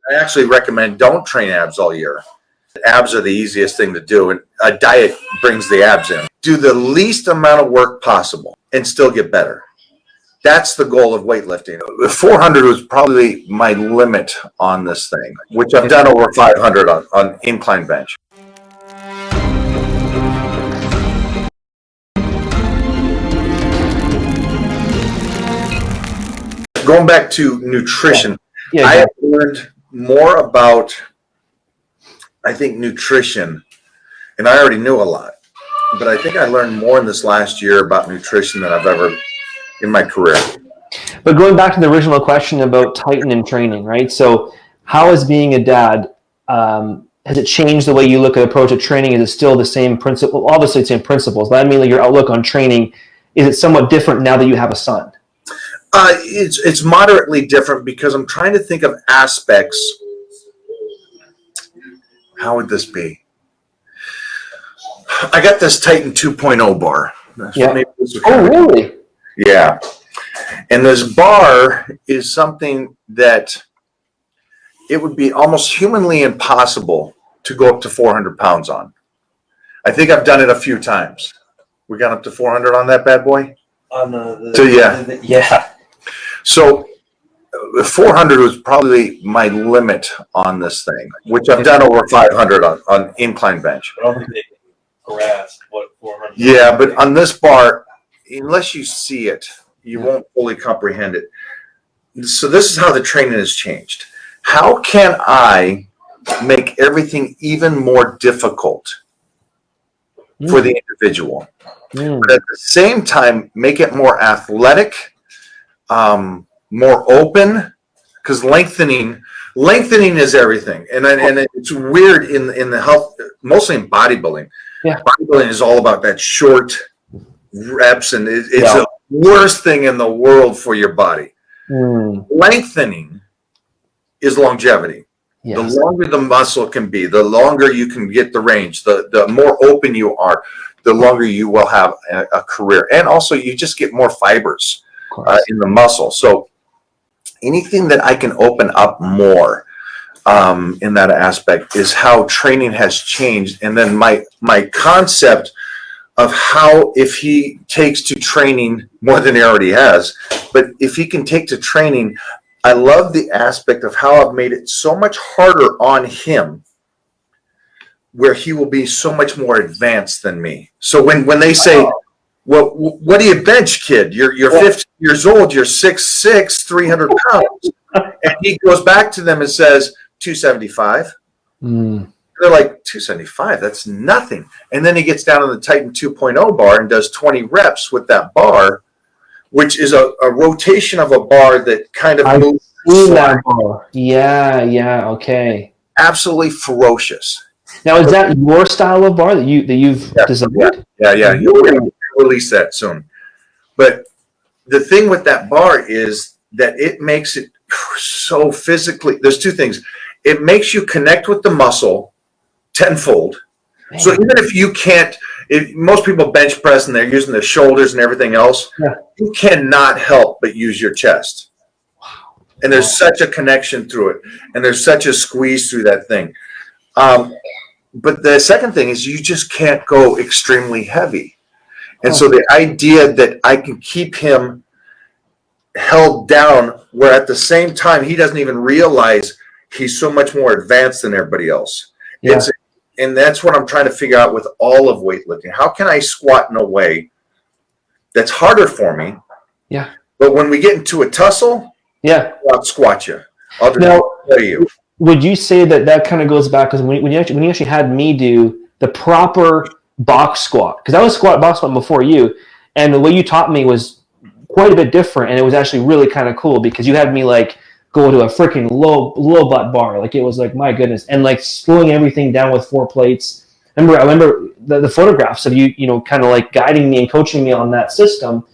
I actually recommend don't train abs all year. Abs are the easiest thing to do, and a diet brings the abs in. Do the least amount of work possible and still get better. That's the goal of weightlifting. 400 was probably my limit on this thing, which I've done over 500 on incline bench. Going back to nutrition, I have learned more about, I think, nutrition, and I already knew a lot, but I think I learned more in this last year about nutrition than I've ever in my career. But going back to the original question about Titan and training, right? So how is being a dad, has it changed the way you look at approach at training? Is it still the same principle? Well, obviously it's the same principles, but I mean, like, your outlook on training, is it somewhat different now that you have a son? It's moderately different because I'm trying to think of aspects. How would this be? I got this Titan 2.0 bar. Yeah. Oh, really? Yeah. And this bar is something that it would be almost humanly impossible to go up to 400 pounds on. I think I've done it a few times. We got up to 400 on that bad boy? On yeah. So 400 was probably my limit on this thing, which I've done over 500 on incline bench. I don't think they grasp what 400 is. Yeah, but on this bar, unless you see it, you won't fully comprehend it. So this is how the training has changed. How can I make everything even more difficult for the individual? But at the same time, make it more athletic, more open, because lengthening is everything. And it's weird in the health, mostly in bodybuilding. Yeah. Bodybuilding is all about that short reps, and it's the worst thing in the world for your body. Lengthening is longevity. Yes. The longer the muscle can be, the longer you can get the range, the more open you are, the longer you will have a career. And also you just get more fibers in the muscle. So anything that I can open up more in that aspect is how training has changed. And then my concept of how, if he takes to training more than he already has, but if he can take to training, I love the aspect of how I've made it so much harder on him, where he will be so much more advanced than me. So when they say, well, what do you bench, kid? You're 50 years old, you're 6'6", 300 pounds. And he goes back to them and says, 275. They're like, 275, that's nothing. And then he gets down on the Titan 2.0 bar and does 20 reps with that bar, which is a rotation of a bar that kind of moves. That bar. Yeah, okay. Absolutely ferocious. Now, is that your style of bar that you've designed? Yeah. You'll release that soon. But the thing with that bar is that it makes it so physically. There's two things. It makes you connect with the muscle tenfold. Man. So even if you can't, most people bench press and they're using their shoulders and everything else, you cannot help but use your chest. Wow. And there's such a connection through it, and there's such a squeeze through that thing. But the second thing is you just can't go extremely heavy. And so the idea that I can keep him held down where at the same time he doesn't even realize he's so much more advanced than everybody else. Yeah. And that's what I'm trying to figure out with all of weightlifting. How can I squat in a way that's harder for me? Yeah. But when we get into a tussle, I'll squat you. I'll play you. Would you say that kind of goes back, because when you actually had me do the proper box squat, because I was box squatting before you, and the way you taught me was quite a bit different, and it was actually really kind of cool because you had me like go to a freaking low butt bar, like it was like, my goodness, and like slowing everything down with 4 plates. I remember the photographs of you kind of like guiding me and coaching me on that system,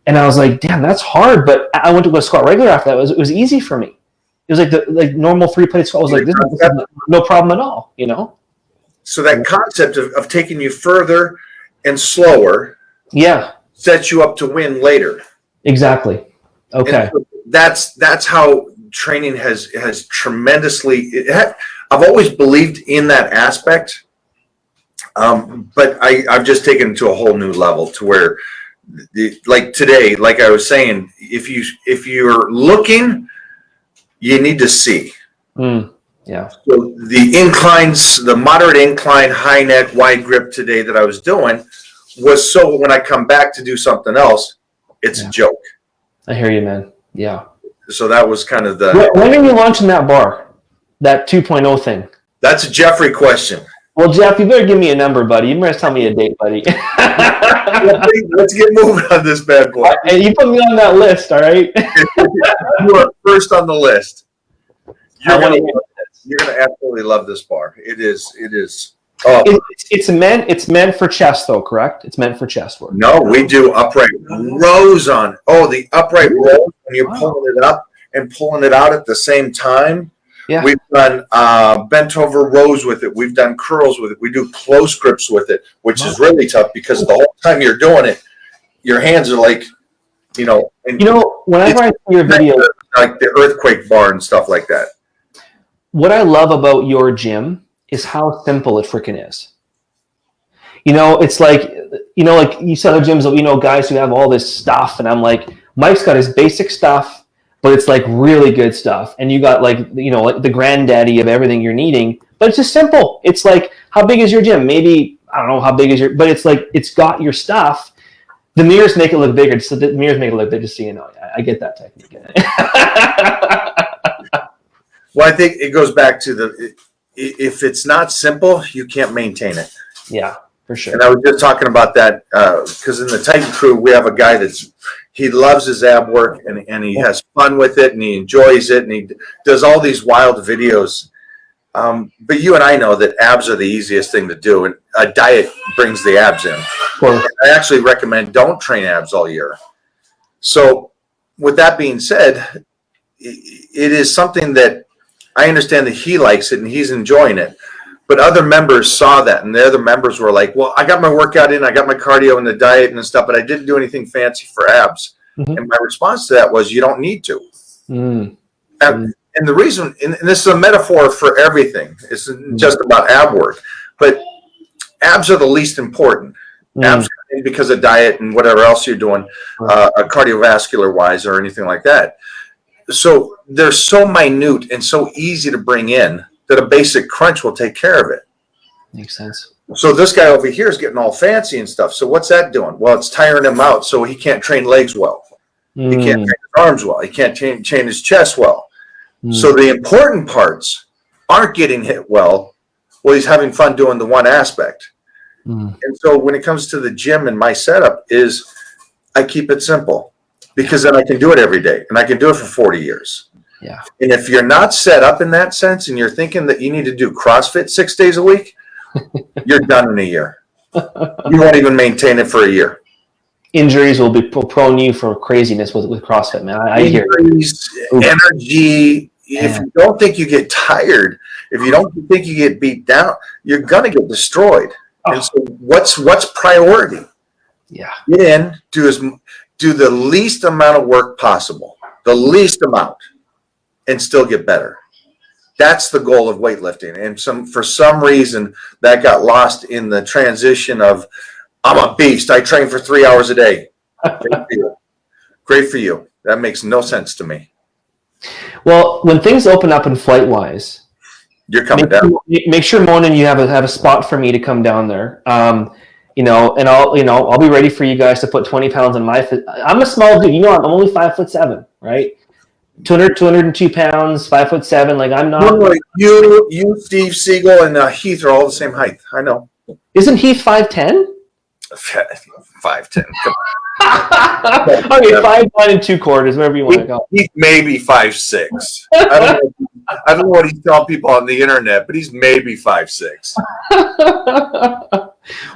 and I was like, damn, that's hard. But I went to go squat regular after that. It was easy for me. It was like the normal 3-plate squat. I was like, this is no problem at all, So that concept of taking you further and slower, sets you up to win later. Exactly. Okay. And that's how training has tremendously. I've always believed in that aspect, but I've just taken it to a whole new level to where, like today, like I was saying, if you're looking, you need to see. Yeah. So the inclines, the moderate incline, high neck, wide grip today that I was doing was so when I come back to do something else, it's a joke. I hear you, man. Yeah. So that was kind of the. When are you launching that bar? That 2.0 thing? That's a Jeffrey question. Well, Jeff, you better give me a number, buddy. You better tell me a date, buddy. Let's get moving on this bad boy. And you put me on that list, all right? You are first on the list. You're gonna absolutely love this bar. It is. Oh. It's meant for chest, though, correct? It's meant for chest work. No, we do upright rows on. The upright rows when you're pulling it up and pulling it out at the same time. Yeah. We've done bent over rows with it. We've done curls with it. We do close grips with it, which is really tough because the whole time you're doing it, your hands are like, whenever I see your video, like the earthquake bar and stuff like that. What I love about your gym is how simple it freaking is. It's like, like you said, other gyms, guys who have all this stuff, and I'm like, Mike's got his basic stuff, but it's like really good stuff, and you got like the granddaddy of everything you're needing, but it's just simple. It's like, how big is your gym? Maybe I don't know how big is your, but it's like it's got your stuff. The mirrors make it look bigger, so the mirrors make it look bigger. Just so you know, I get that technique. Well, I think it goes back to if it's not simple, you can't maintain it. Yeah, for sure. And I was just talking about that because in the Titan crew, we have a guy he loves his ab work and he has fun with it and he enjoys it and he does all these wild videos. But you and I know that abs are the easiest thing to do, and a diet brings the abs in. I actually recommend don't train abs all year. So with that being said, it is something that I understand that he likes it and he's enjoying it. But other members saw that, and the other members were like, well, I got my workout in, I got my cardio and the diet and stuff, but I didn't do anything fancy for abs. Mm-hmm. And my response to that was, you don't need to. And the reason, and this is a metaphor for everything, it's just about ab work, but abs are the least important. Abs because of diet and whatever else you're doing, cardiovascular wise or anything like that. So they're so minute and so easy to bring in that a basic crunch will take care of it. Makes sense. So this guy over here is getting all fancy and stuff. So what's that doing? Well, it's tiring him out, so he can't train legs well. He can't train his arms well. He can't train his chest well. So the important parts aren't getting hit well. Well, he's having fun doing the one aspect. And so when it comes to the gym and my setup is I keep it simple because then I can do it every day and I can do it for 40 years. Yeah. And if you're not set up in that sense and you're thinking that you need to do CrossFit 6 days a week, you're done in a year. You won't even maintain it for a year. Injuries will be prone you for craziness with CrossFit, man. I hear energy. If you don't think you get tired, if you don't think you get beat down, you're gonna get destroyed. And so what's priority? Yeah. Get in, do the least amount of work possible, the least amount, and still get better. That's the goal of weightlifting. And for some reason that got lost in the transition of I'm a beast. I train for 3 hours a day. Great for you. That makes no sense to me. Well, when things open up in FlightWise, you're coming down. Make sure, Monin, you have a spot for me to come down there. And I'll be ready for you guys to put 20 pounds on my foot. I'm a small dude. I'm only 5'7", right? 202 pounds, 5'7". Like I'm not. No, you, Steve Siegel, and Heath are all the same height. I know. Isn't Heath 5'10"? 5'10". Okay, 5'1" and 2/4, wherever you want to go. He's maybe 5'6". I don't know what he's telling people on the internet, but he's maybe 5'6".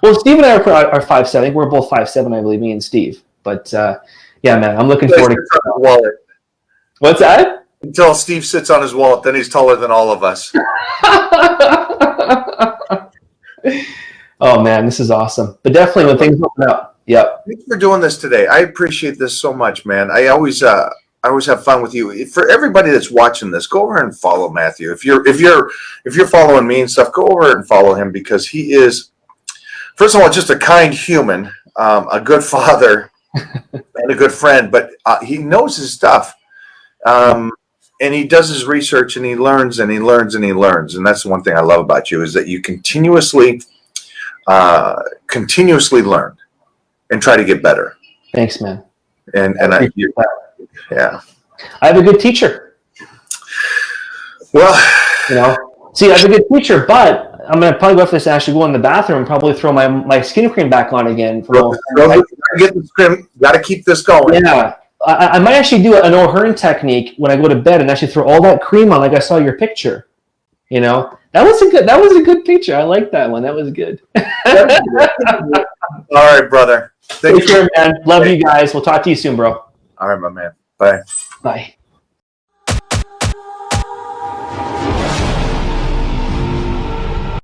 Well, Steve and I are 5'7". I think we're both 5'7", I believe, me and Steve. But yeah, man, I'm looking forward to wallet. What's that? Until Steve sits on his wallet, then he's taller than all of us. Oh man, this is awesome. But definitely when things open up. Yep. Thanks for doing this today. I appreciate this so much, man. I always I always have fun with you. For everybody that's watching this, go over and follow Matthew. If you're following me and stuff, go over and follow him, because he is, first of all, just a kind human, a good father, and a good friend. But he knows his stuff, and he does his research, and he learns and he learns and he learns. And that's the one thing I love about you, is that you continuously learn and try to get better. Thanks, man. And yeah. I have a good teacher. Well, see, I have a good teacher, but I'm going to probably go after this, actually go in the bathroom and probably throw my skin cream back on again. Got to keep this going. Yeah. I might actually do an O'Hearn technique when I go to bed and actually throw all that cream on, like I saw your picture. That was a good picture. I like that one. That was good. All right, brother. Take care, man. Love you guys. We'll talk to you soon, bro. All right, my man. Bye. Bye.